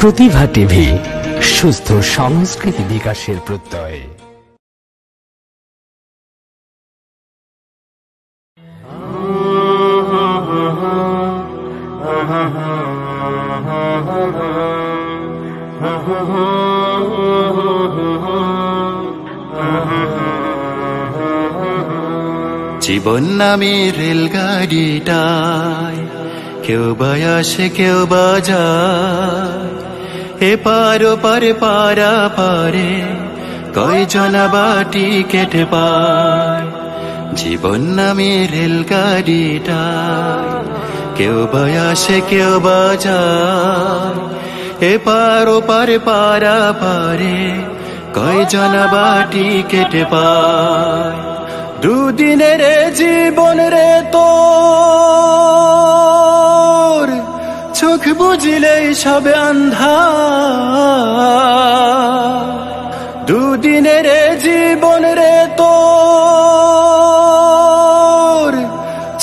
প্রতিভা TV, সুস্থ সংস্কৃতি বিকাশের প্রত্যয়। জীবন নামে রেলগাড়িটায় কেউ বা আসে কেউ বা যায়, এপার ওপারে পারা পারে কয়জন বা টিকিট পায়। জীবন নামে রেলগাড়িটায় কেউ বা আসে কেউ বা যায়, এপার ওপারে পারা পারে কয়জন বা টিকিট পায়। দুদিনের জীবন রে তোর, চোখ বুঝিলেই সবে আন্ধার। দুদিনের জীবন রে তোর,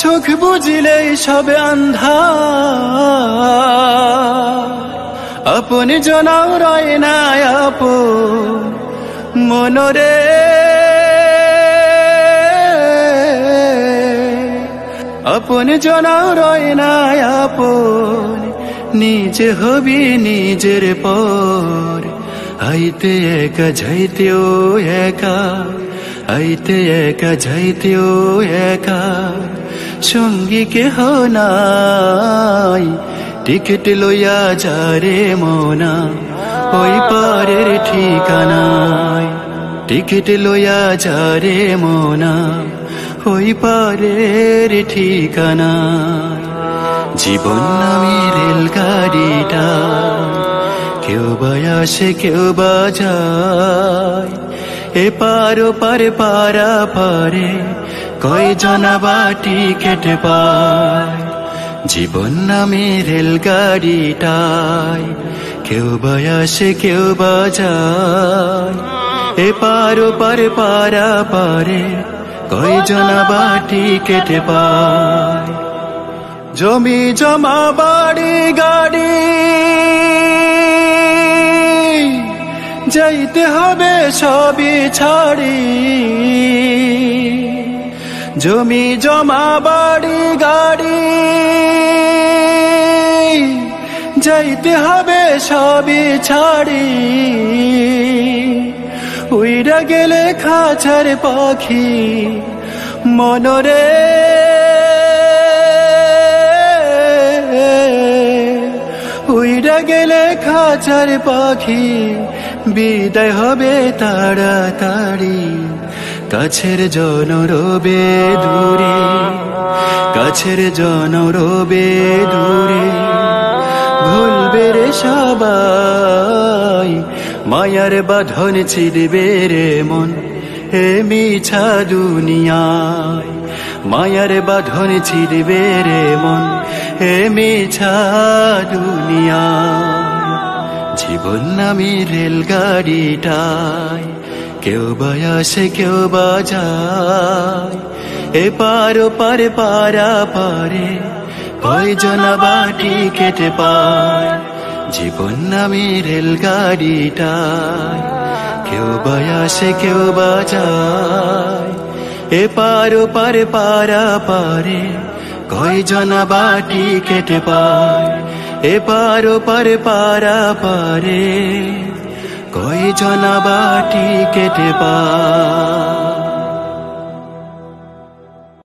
চোখ বুঝিলেই সবে আন্ধার। আপন জনাও রয় না আপন মনরে, আপন জনাও রয় না আপন, নিজে হবি নিজের পর। আইতে একা যাইতেও একা, আইতে একা যাইতেও একা, সঙ্গী কেহ নাই। টিকিট লইয়া যারে মনা ওই পারের ঠিকানায়, টিকিট লইয়া যারে মনা ওই পারের ঠিকানায়। জীবন নামে রেলগাড়িটা কেউ বা আসে কেউ বা যায়, এপার ওপারে পারা পারে কয়জন বা টিকিট পায়। জীবন নামে রেলগাড়িটায় কেউ বা আসে কেউ বা যায়, এপার ওপারে পারা পারে কয়জন বা টিকিট পায়। জমি জমা বাড়ি গাড়ি যাইতে হবে সবই ছাড়ি। জমি জমা বাড়ি গাড়ি যাইতে হবে সবই ছাড়ি। উইরা গেলে খাঁচার পাখি মনরে, উইরা গেলে খাঁচার পাখি বিদায় হবে তাড়াতাড়ি। কাছের জন রবে দূরে, কাছের জন রবে দূরে, ভুলবে রে সবাই মায়ার বাঁধন ছিড়বে রে মন এ মিছা দুনিয়ায়। মায়ার বাঁধন ছিড়বে রে মন এ মিছা দুনিয়ায়। জীবন নামে রেলগাড়িটায় কেউ বা আসে কেউ বা যায়, এপার ওপারে পারা পারে কয়জন বা টিকিট পায়। জীবন নামে রেলগাড়িটায় কেউ বা আসে কেউ বা যায়, এপার ওপারে পারা পারে কয়জন বা টিকিট পায়। এপার ওপারে পারা পারে কয়জন বা টিকিট পায়।